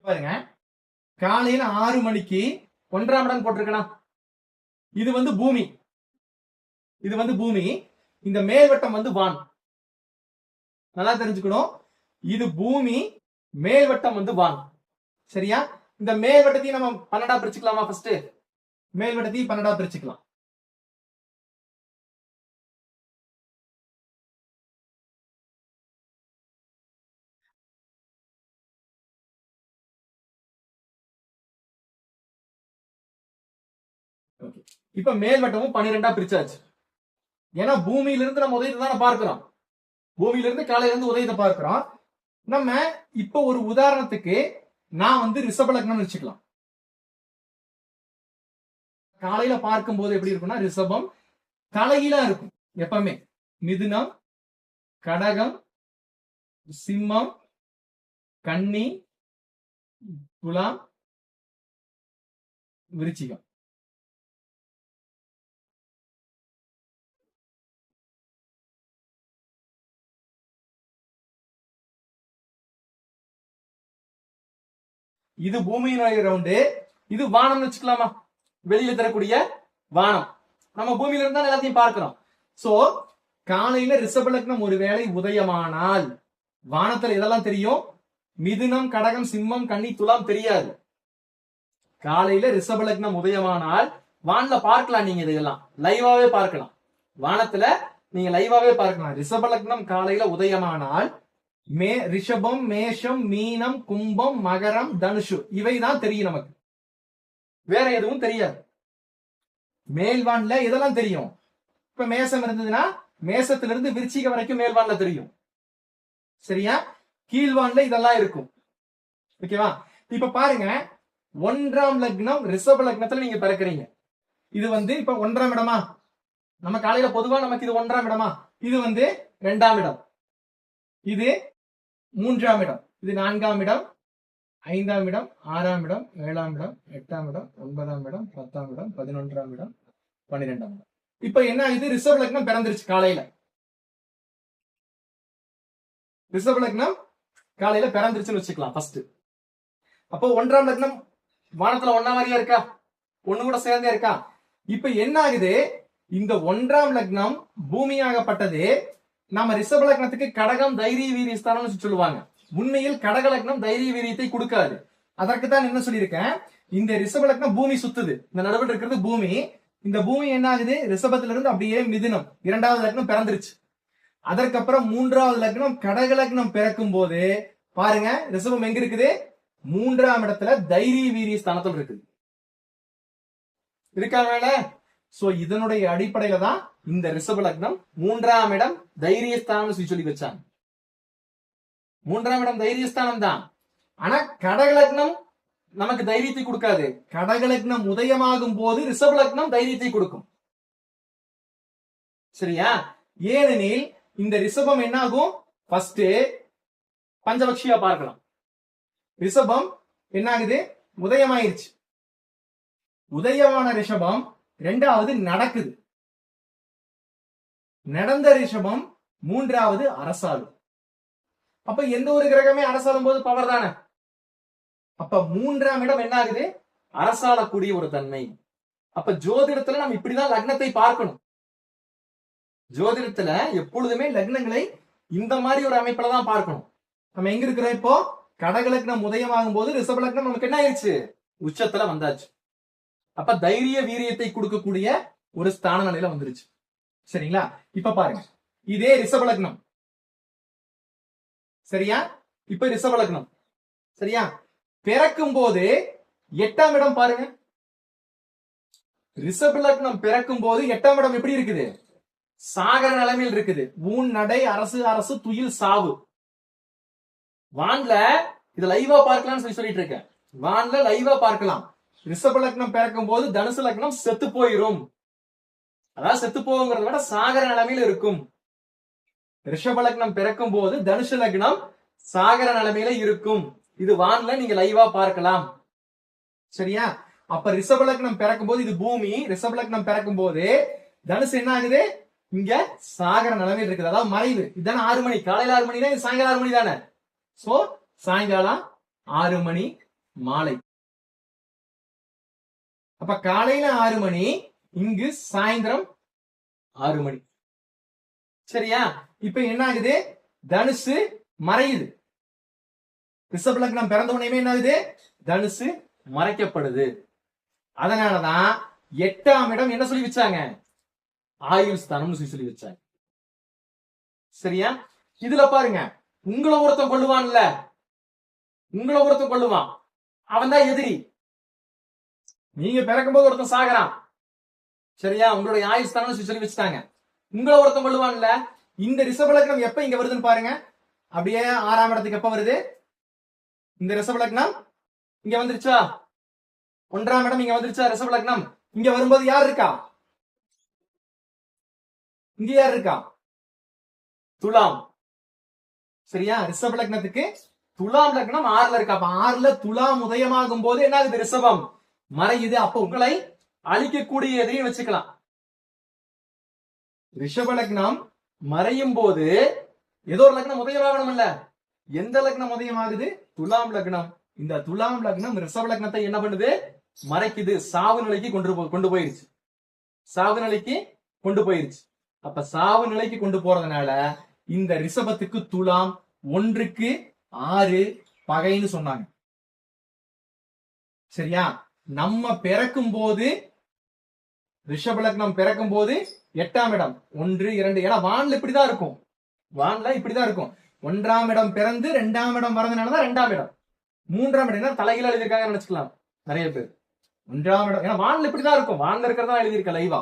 பாருங்க, காலையில 6 மணிக்கு 1ஆம் இடம் போட்டிருக்கா. இது வந்து பூமி, இது வந்து பூமி. இந்த மேல்வட்டம் வந்து வான். நல்லா தெரிஞ்சுக்கணும். இது பூமி, மேல்வட்டம் வந்து வான். சரியா? இந்த மேல்வட்டத்தையும் நம்ம 12ஆ பிரிச்சுக்கலாமா? ஃபர்ஸ்ட் மேல்வட்டத்தையும் 12ஆ பிரிச்சுக்கலாம். இப்ப மேல்வட்டமும் 12ஆ பிரிச்சாச்சு. ஏன்னா பூமியில இருந்து நம்ம உதயத்தை தானே பார்க்கிறோம். பூமியில இருந்து காலையில இருந்து உதயத்தை பார்க்கிறோம். நம்ம இப்ப ஒரு உதாரணத்துக்கு நான் வந்து ரிஷப லக்னம் வச்சுக்கலாம். காலையில பார்க்கும் போது எப்படி இருக்கும்னா ரிஷபம் தலைகீழா இருக்கும். எப்பவுமே மிதுனம், கடகம், சிம்மம், கன்னி, துலாம், விருச்சிகம். இது பூமியினுடைய ரவுண்டு. இது வானம் வச்சுக்கலாமா? வெளியில தரக்கூடிய வானம். நம்ம பூமியில இருந்தா எல்லாத்தையும் பார்க்கிறோம். சோ காலையில ரிஷப லக்னம் ஒருவேளை உதயமானால் வானத்துல இதெல்லாம் தெரியும். மிதுனம், கடகம், சிம்மம், கன்னி, துலாம் தெரியாது. காலையில ரிஷப லக்னம் உதயமானால் வான்ல பார்க்கலாம். நீங்க இதெல்லாம் லைவாவே பார்க்கலாம். வானத்துல நீங்க லைவாவே பார்க்கலாம். ரிஷப லக்னம் காலையில உதயமானால் ரிஷபம், மேஷம், மீனம், கும்பம், மகரம், தனுஷு இவைதான் தெரியும் நமக்கு. வேற எதுவும் தெரியாது. மேல்வான்ல இதெல்லாம் தெரியும். இப்ப மேசம் இருந்ததுன்னா மேசத்திலிருந்து விருச்சிக வரைக்கும் மேல்வான்ல தெரியும். சரியா? கீழ்வான்ல இதெல்லாம் இருக்கும். ஓகேவா? இப்ப பாருங்க, 1ஆம் லக்னம் ரிஷப லக்னத்துல நீங்க பிறக்கிறீங்க. இது வந்து இப்ப 1ஆம் இடமா? நம்ம காலையில பொதுவா நமக்கு இது 1ஆம் இடமா? இது வந்து 2ஆம் இடம், இது 3ஆம் இடம், இது 4ஆம் இடம், 5ஆம் இடம், 6ஆம் இடம், 7ஆம் இடம், 8ஆம் இடம், 9ஆம் இடம், 10ஆம் இடம், 11ஆம் இடம், 12ஆம் இடம். இப்ப என்ன இது ரிஷப லக்னம் பிறந்துருச்சு. காலையில ரிஷப லக்னம் காலையில பிறந்துருச்சுன்னு வச்சுக்கலாம் ஃபர்ஸ்ட். அப்போ 1ஆம் லக்னம் வானத்துல ஒன்னா மாதிரியா இருக்கா? ஒண்ணு கூட சேர்ந்தே இருக்கா? இப்ப என்ன ஆகுது? இந்த 1ஆம் லக்னம் பூமியாகப்பட்டது நம்ம ரிஷப லக்னத்துக்கு கடகம் தைரிய வீரிய ஸ்தானம்னு சொல்லுவாங்க. உண்மையில் கடக லக்னம் தைரிய வீரியத்தை கொடுக்காது. அதற்கு தான் என்ன சொல்லியிருக்கேன், இந்த ரிஷப லக்னம் பூமி சுத்துது. இந்த நடுவில் இருக்கிறது பூமி. இந்த பூமி என்ன ஆகுது? ரிஷபத்துல இருந்து அப்படியே மிதுனம் 2வது லக்னம் பிறந்துருச்சு. அதற்கப்புறம் 3வது லக்னம் கடக லக்னம் பிறக்கும் போது பாருங்க, ரிஷபம் எங்க இருக்குது? 3ஆம் இடத்துல தைரிய வீரிய ஸ்தானத்தில் இருக்குது. இருக்கா மேல? சோ இதனுடைய அடிப்படையில தான் இந்த ரிஷப லக்னம் 3ஆம் இடம் தைரியஸ்தானம் சொல்லி வச்சாங்க. 3ஆம் இடம் தைரியஸ்தானம் தான். ஆனா கடக லக்னம் நமக்கு தைரியத்தை கொடுக்காது. கடக லக்னம் உதயமாகும் போது ரிஷப லக்னம் தைரியத்தை கொடுக்கும். சரியா? ஏனெனில் இந்த ரிஷபம் என்ன ஆகும்? ஃபர்ஸ்ட் பஞ்சபக்ஷியா பார்க்கலாம். ரிஷபம் என்ன ஆகுது? உதயமாயிருச்சு. உதயமான ரிஷபம் 2வது நடக்குது. நடந்த ரிஷபம் 3வது அரசாளும். அப்ப எந்த ஒரு கிரகமே அரசாளும் போது பவர் தானே. அப்ப 3ஆம் இடம் என்ன ஆகுது? அரசாளக்கூடிய ஒரு தன்மை. அப்ப ஜோதிடத்துல நம்ம இப்படிதான் லக்னத்தை பார்க்கணும். ஜோதிடத்துல எப்பொழுதுமே லக்னங்களை இந்த மாதிரி ஒரு அமைப்புல தான் பார்க்கணும். நம்ம எங்க இருக்கிறோம் இப்போ? கடக லக்னம் உதயமாகும் போது ரிஷப லக்னம் நமக்கு என்ன ஆயிடுச்சு? உச்சத்துல வந்தாச்சு. அப்ப தைரிய வீரியத்தை கொடுக்கக்கூடிய ஒரு ஸ்தான நிலையில வந்துருச்சு. சரிங்களா? இப்ப பாருங்க, இதே ரிஷப லக்னம். சரியா? இப்ப ரிஷப லக்னம். சரியா? பிறக்கும் போது 8ஆம் இடம் பாருங்க. ரிஷப லக்னம் பிறக்கும் போது 8ஆம் இடம் எப்படி இருக்குது? சாகர நிலைமையில் இருக்குது. ஊன் நடை அரசு அரசு துயில் சாவு. வான்ல இது லைவா பார்க்கலாம்னு சொல்லிட்டு இருக்கேன். வான்ல லைவா பார்க்கலாம். ரிஷப லக்னம் பிறக்கும் போது தனுசு லக்னம் செத்து போயிரும். அதாவது செத்து போகுங்கிறத விட சாகர நிலைமையில் இருக்கும். ரிஷப லக்னம் பிறக்கும் போது தனுசு லக்னம் சாகர நிலைமையில இருக்கும். இது வான்ல நீங்க லைவா பார்க்கலாம். சரியா? அப்ப ரிஷப லக்னம் பிறக்கும் போது இது பூமி. ரிஷப லக்னம் பிறக்கும் போது தனுசு என்ன ஆகுது? இங்க சாகர நிலைமையில் இருக்குது. அதாவது மறைவு. இதுதானே 6 மணி. காலையில 6 மணி தான், இது சாயங்காலம் 6 மணி தானே. சோ சாயங்காலம் 6 மணி மாலை. அப்ப காலையில 6 மணி, இங்கு சாயந்தரம் 6 மணி. சரியா? இப்ப என்ன ஆகுது? தனுசு மறையுது. ரிஷப லக்னம் பிறந்த உடனே என்ன ஆகுது? தனுசு மறைக்கப்படுது. அதனாலதான் 8ஆம் இடம் என்ன சொல்லி வச்சாங்க? ஆயுள் ஸ்தானம்னு சொல்லி வச்சாங்க. சரியா? இதுல பாருங்க, உங்களை ஒருத்தன் கொள்ளுவான்ல, உங்களை ஒருத்தன் கொள்ளுவான், அவன் தான் எதிரி. நீங்க பிறக்கும் போது ஒருத்தன் சாகறான். சரியா? உங்களுடைய ஆயுள் ஸ்தானம் சொல்லி வச்சுட்டாங்க. உங்களை ஒருத்தன் கொள்ளுவான்ல, இந்த ரிஷப லக்னம் எப்ப இங்க வருதுன்னு பாருங்க. அப்படியே 6ஆம் இடத்துக்கு எப்ப வருது? இந்த ரிஷப லக்னம் இங்க வந்துருச்சா? 1ஆம் இடம் இங்க வந்துருச்சா? ரிஷப லக்னம் இங்க வரும்போது யார் இருக்கா? இங்க யார் இருக்கா? துலாம். சரியா? ரிஷப லக்னத்துக்கு துலாம் லக்னம் 6ல இருக்கா. அப்ப 6ல துலாம் உதயமாகும் போது என்ன ஆகுது? ரிஷபம் மறையுது. அப்ப உங்களை அழிக்கக்கூடிய எதிரையும் வச்சுக்கலாம். ரிஷப லக்னம் மறையும் போது ஏதோ ஒரு லக்னம் உதயமாகணும் இல்ல? எந்த லக்னம் உதயமாகுது? துலாம் லக்னம். இந்த துலாம் லக்னம் ரிஷப லக்னத்தை என்ன பண்ணுது? மறைக்குது. சாவு நிலைக்கு கொண்டு போயிருச்சு. சாவு நிலைக்கு கொண்டு போயிருச்சு. அப்ப சாவு நிலைக்கு கொண்டு போறதுனால இந்த ரிஷபத்துக்கு துலாம் 1க்கு 6 பகைன்னு சொன்னாங்க. சரியா? நம்ம பிறக்கும் போது ரிஷப லக்னம் பிறக்கும் போது 8ஆம் இடம் 1, 2, ஏன்னா வான்ல இப்படிதான் இருக்கும். வான்ல இப்படிதான் இருக்கும். 1ஆம் இடம் பிறந்து 2ஆம் இடம் வரதுனாலதான் 2ஆம் இடம். 3ஆம் இடம் தலைகீழ எழுதியிருக்காங்க நினைச்சுக்கலாம் நிறைய பேர். 1ஆம் இடம் ஏன்னா வான்ல இப்படிதான் இருக்கும். வான்ல இருக்கிறதா எழுதியிருக்க லைவா.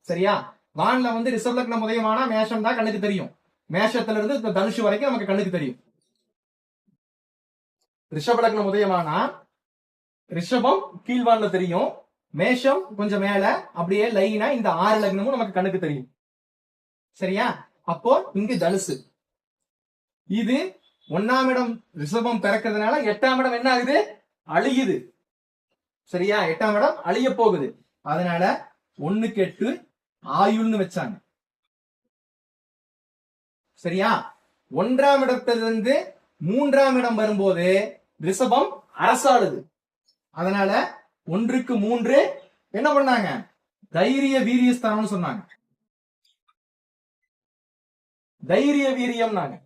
சரியா? வான்ல வந்து ரிஷப லக்னம் உதயமானா மேஷம் தான் கண்ணுக்கு தெரியும். மேஷத்துல இருந்து தனுஷு வரைக்கும் நமக்கு கண்ணுக்கு தெரியும். ரிஷப லக்னம் உதயமானா ரிஷபம் கீழ்வான்ல தெரியும், மேஷம் கொஞ்சம் மேல, அப்படியே லைனா இந்த 6 லக்னமும் நமக்கு கண்ணுக்கு தெரியும். சரியா? அப்போ இங்கு தனுசு. இது 1ஆம் இடம் ரிஷபம் பிறக்கிறதுனால 8ஆம் இடம் என்ன ஆகுது? அழியுது. சரியா? 8ஆம் இடம் அழிய போகுது. அதனால 1க்கு 8 ஆயுள்னு வச்சாங்க. சரியா? 1ஆம் இடத்திலிருந்து 3ஆம் இடம் வரும்போது ரிஷபம் அரசாளுது. அதனால 1க்கு 3 என்ன பண்ணாங்க? தைரிய வீரியஸ்தானம்னு சொன்னாங்க. தைரிய வீரியம் நாங்க